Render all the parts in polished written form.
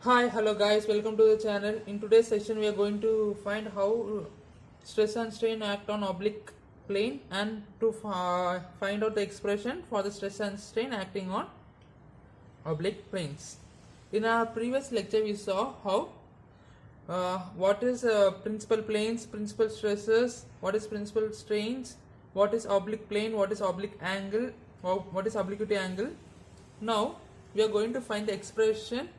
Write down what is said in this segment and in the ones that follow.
Hi, hello guys, welcome to the channel. In today's session, we are going to find how stress and strain act on oblique plane and to find out the expression for the stress and strain acting on oblique planes. In our previous lecture, we saw how what is principal planes, principal stresses, what is principal strains, what is oblique plane, what is oblique angle, or what is obliquity angle. Now we are going to find the expression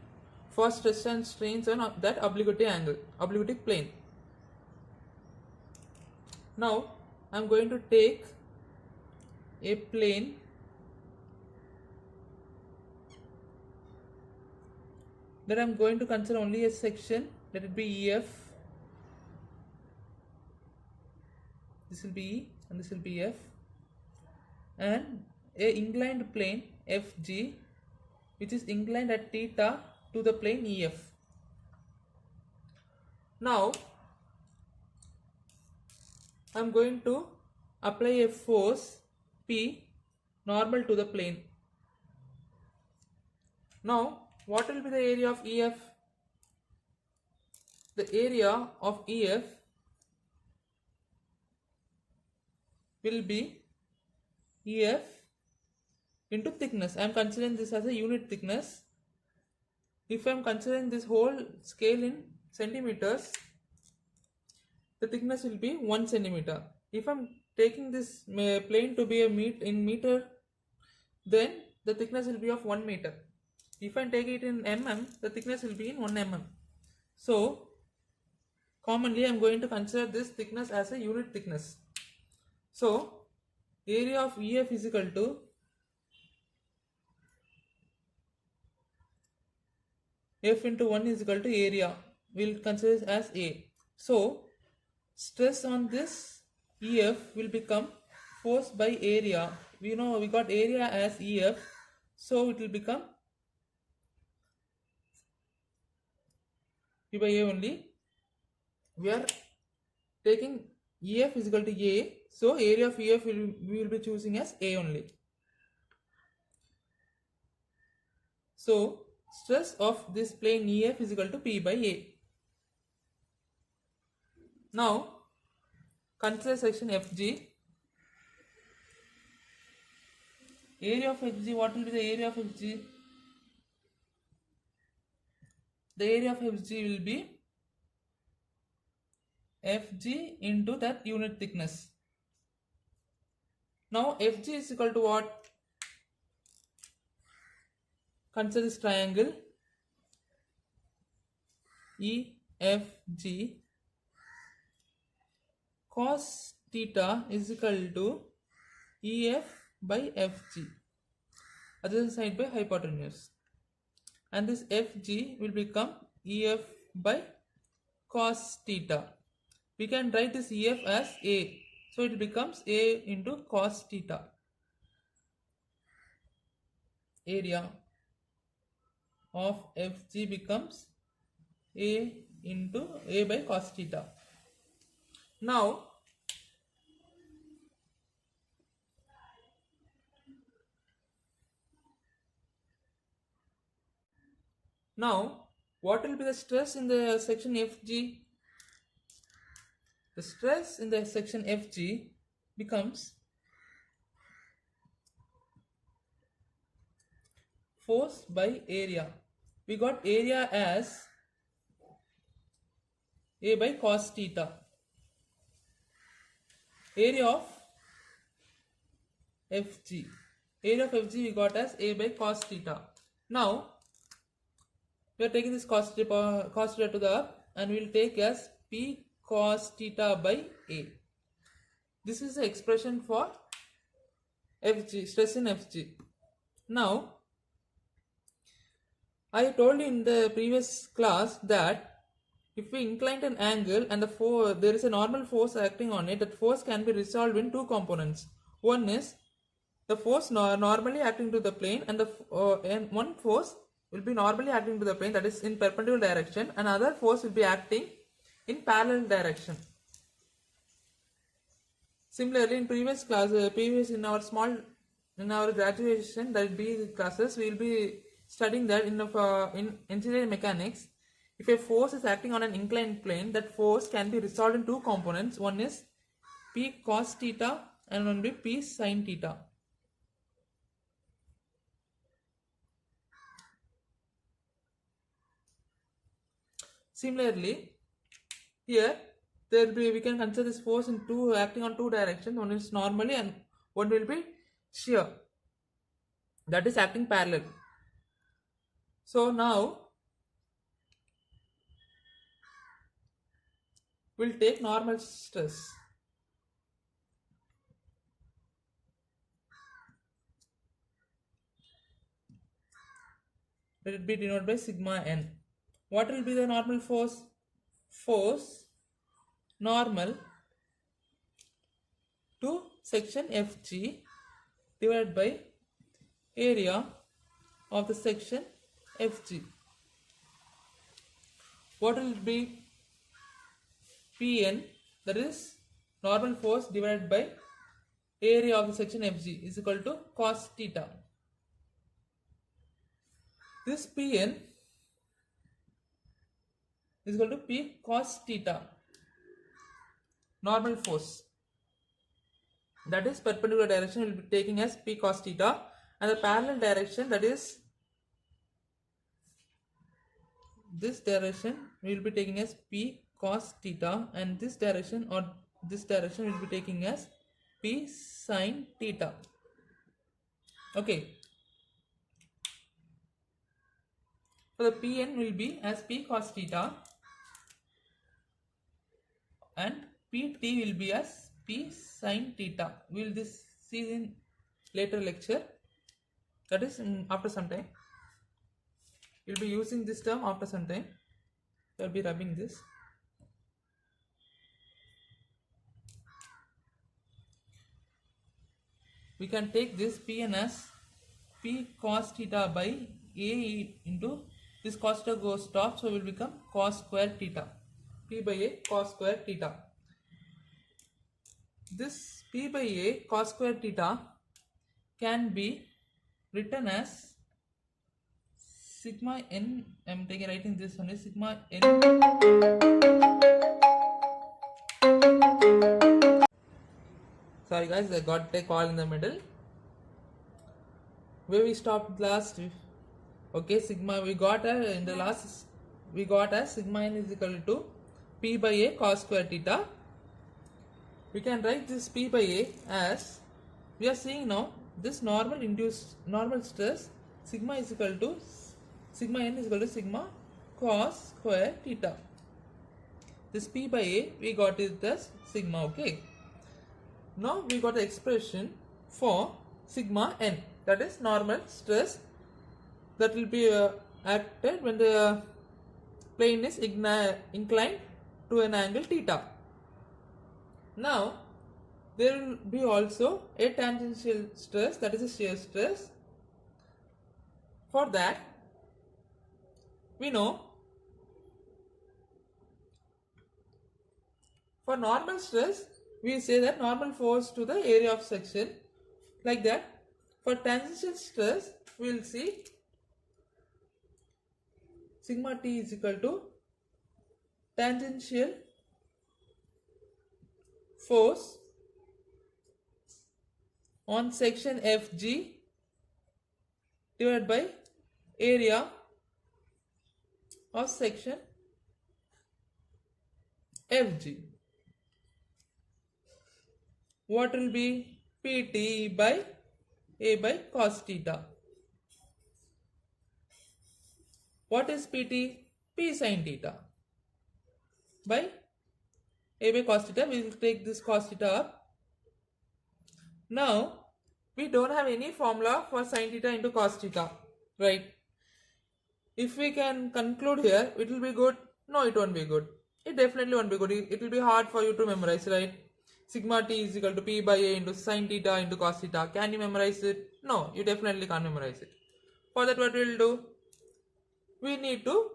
for stress and strains on that obliquity angle, obliquity plane. Now I am going to take a plane that I am going to consider only a section, let it be EF, this will be E and this will be F, and a inclined plane FG which is inclined at theta to the plane EF. Now I am going to apply a force P normal to the plane. Now what will be the area of EF? The area of EF will be EF into thickness. I am considering this as a unit thickness. If I am considering this whole scale in centimeters, the thickness will be 1 centimeter. If I am taking this plane to be in meter, then the thickness will be of 1 meter. If I take it in mm, the thickness will be in 1 mm. So commonly I am going to consider this thickness as a unit thickness. So area of EF is equal to F into 1 is equal to area. We will consider this as A. So stress on this EF will become force by area. We know we got area as EF, so it will become P by A only. We are taking EF is equal to A, so area of EF we will be choosing as A only. So stress of this plane EF is equal to P by A. Now consider section FG. Area of FG, what will be the area of FG? The area of FG will be FG into that unit thickness. Now FG is equal to what? Consider this triangle EFG. Cos theta is equal to EF by FG, other side by hypotenuse, and this FG will become EF by cos theta. We can write this EF as A, so it becomes A into cos theta. Area of FG becomes A into A by cos theta. Now what will be the stress in the section FG? The stress in the section FG becomes force by area. We got area as A by cos theta. Area of FG. Area of FG we got as A by cos theta. Now we are taking this cos theta to the up, and we will take as P cos theta by A. This is the expression for FG, stress in FG. Now I told you in the previous class that if we incline an angle and there is a normal force acting on it, that force can be resolved in two components. One is the force normally acting to the plane, and one force will be normally acting to the plane, that is in perpendicular direction, and other force will be acting in parallel direction. Similarly, in previous class, in our graduation, that will be classes, we will be studying that in engineering mechanics, if a force is acting on an inclined plane, that force can be resolved in two components. One is P cos theta and one will be P sin theta. Similarly, here we can consider this force in acting on two directions. One is normally and one will be shear. That is acting parallel. So now we'll take normal stress. Let it be denoted by sigma n. What will be the normal force? Force normal to section FG divided by area of the section FG. What will it be? Pn, that is normal force divided by area of the section FG, is equal to cos theta. This Pn is equal to P cos theta, normal force. That is perpendicular direction we will be taking as P cos theta, and the parallel direction, that is this direction, we will be taking as P cos theta, and this direction or this direction we will be taking as P sin theta. Okay. So the Pn will be as P cos theta and Pt will be as P sin theta. We will see in later lecture, that is after some time. We will be using this term after some time. I will be rubbing this. We can take this Pn as P cos theta by A into this cos theta goes top, so it will become cos square theta. P by A cos square theta. This P by A cos square theta can be written as sigma n. I am writing this one is sigma n. Sorry guys, I got a call in the middle. Where we stopped last? Okay, sigma we got in the last we got as sigma n is equal to P by A cos square theta. We can write this P by A as, we are seeing now this normal stress sigma is equal to sigma n is equal to sigma cos square theta. This P by A we got it as sigma. Okay. Now we got the expression for sigma n, that is normal stress that will be acted when the plane is inclined to an angle theta. Now there will be also a tangential stress, that is a shear stress. For that we know, for normal stress we say that normal force to the area of section, like that. For tangential stress we will see sigma t is equal to tangential force on section FG divided by area of section FG. What will be Pt by A by cos theta? What is Pt? P sin theta by A by cos theta. We will take this cos theta up. Now we don't have any formula for sin theta into cos theta, right? If we can conclude here, it will be good. No, it won't be good. It definitely won't be good. It will be hard for you to memorize, right? Sigma t is equal to P by A into sin theta into cos theta. Can you memorize it? No, you definitely can't memorize it. For that, what we will do? We need to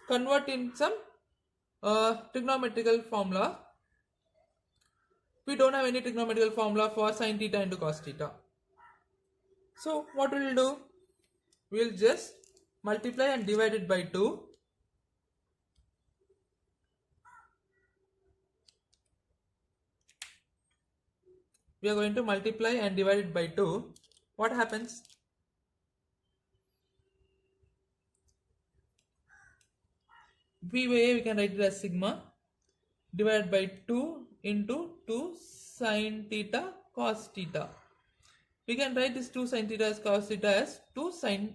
convert in some trigonometrical formula. We don't have any trigonometrical formula for sin theta into cos theta. So what we will do? We will just multiply and divide it by 2. We are going to multiply and divide it by 2. What happens? We can write it as sigma divided by 2 into 2 sine theta cos theta. We can write this 2 sine theta as cos theta as 2 sine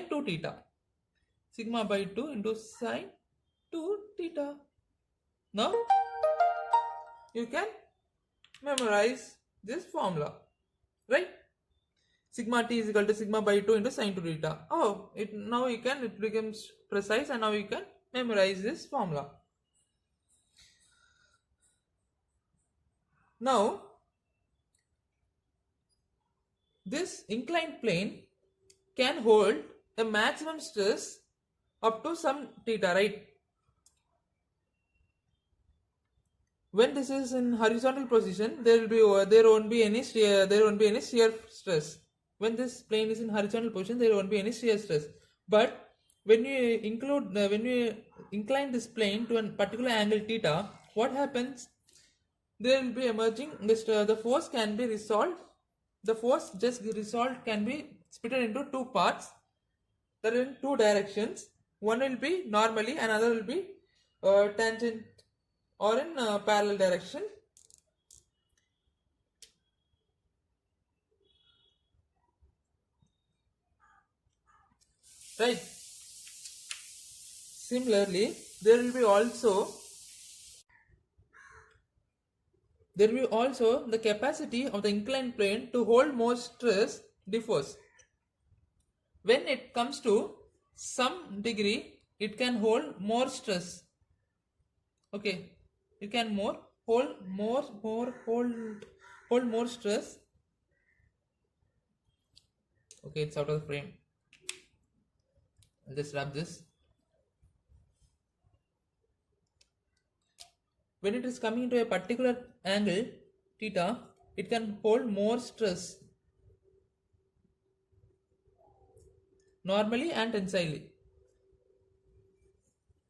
2 theta. Sigma by 2 into sine 2 theta. Now you can memorize this formula, right? Sigma t is equal to sigma by 2 into sine 2 theta. Oh, it becomes precise, and now you can memorize this formula. Now this inclined plane can hold a maximum stress up to some theta, right? When this is in horizontal position, there won't be any shear stress. When this plane is in horizontal position, there won't be any shear stress. But when you incline this plane to a particular angle theta, what happens? There will be emerging the force can be resolved. The force just resolved can be split into two parts. There are in two directions. One will be normally, another will be tangent or in parallel direction. Right. Similarly, there will be also the capacity of the inclined plane to hold more stress differs. When it comes to some degree, it can hold more stress. Okay, it can hold more stress. Okay, it's out of the frame. I'll just wrap this. When it is coming into a particular angle theta, it can hold more stress normally and tensilely.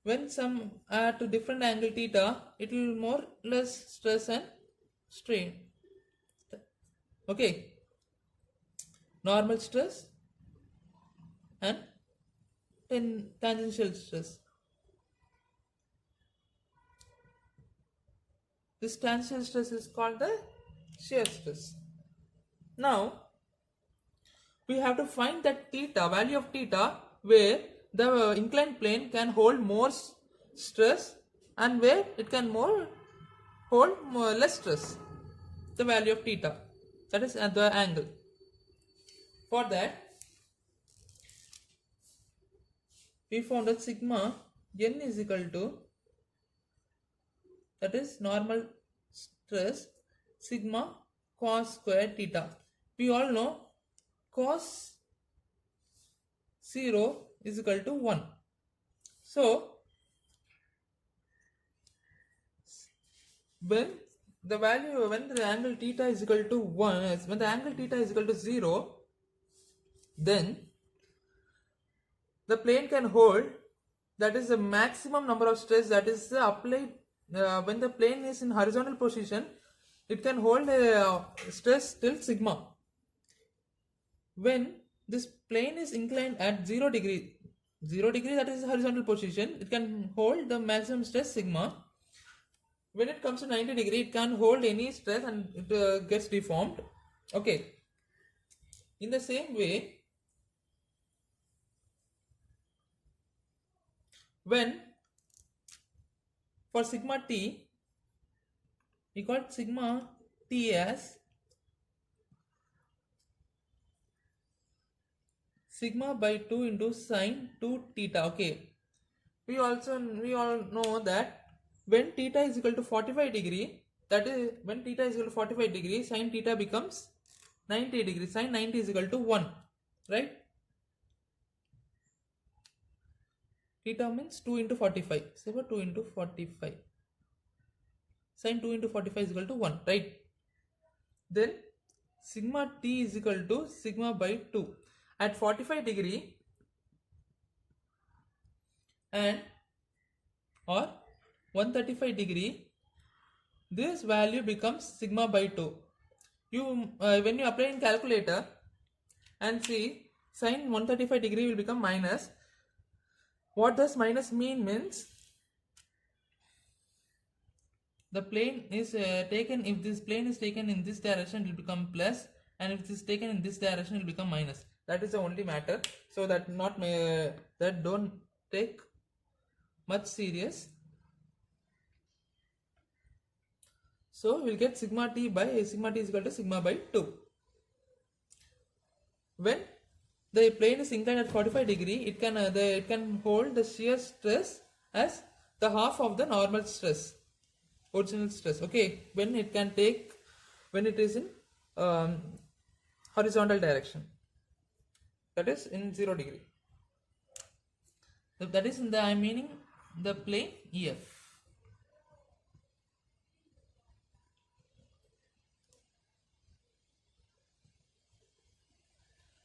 When some are to different angle theta, it will more less stress and strain. Okay, normal stress and tangential stress. This tangential stress is called the shear stress. Now we have to find that value of theta, where the inclined plane can hold more stress and where it can hold less stress. The value of theta, that is at the angle. For that, we found that sigma n is equal to, that is normal stress, sigma cos square theta. We all know cos 0 is equal to 1. So when the angle theta is equal to 1, when the angle theta is equal to 0, then the plane can hold, that is the maximum number of stress that is applied when the plane is in horizontal position. It can hold a stress till sigma. When this plane is inclined at 0 degree, that is horizontal position, it can hold the maximum stress sigma. When it comes to 90 degree, it can't hold any stress and it gets deformed. Okay. In the same way, when for sigma t, we call sigma t as sigma by 2 into sine 2 theta. Okay, we all know that when theta is equal to 45 degree, that is when theta is equal to 45 degree, sine theta becomes 90 degree. Sine 90 is equal to 1, right? Theta means 2 into 45. Say for 2 into 45. Sine 2 into 45 is equal to 1, right? Then sigma t is equal to sigma by 2. At 45 degree, and or 135 degree, this value becomes sigma by 2. When you apply in calculator and see, sin 135 degree will become minus. What does minus means the plane is taken, if this plane is taken in this direction, it will become plus, and if it is taken in this direction, it will become minus. That is the only matter. So that that don't take much serious. So we'll get sigma t is equal to sigma by 2. When the plane is inclined at 45 degree, it can hold the shear stress as the half of the normal stress, original stress. Okay, when it is in horizontal direction, that is in 0 degree. That is in the, I'm meaning the plane EF.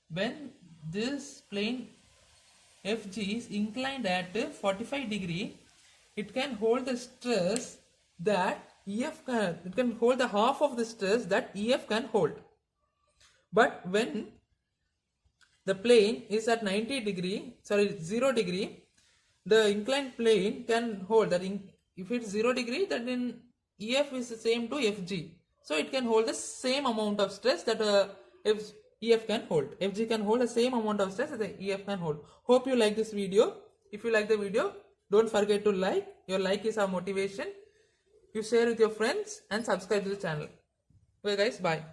When this plane FG is inclined at 45 degree, it can hold the stress that EF can, it can hold the half of the stress that EF can hold. But when the plane is at 0 degree, the inclined plane can hold that. If it's 0 degree, then EF is the same to FG. So it can hold the same amount of stress that EF can hold. FG can hold the same amount of stress that the EF can hold. Hope you like this video. If you like the video, don't forget to like. Your like is our motivation. You share with your friends and subscribe to the channel. Okay guys, bye.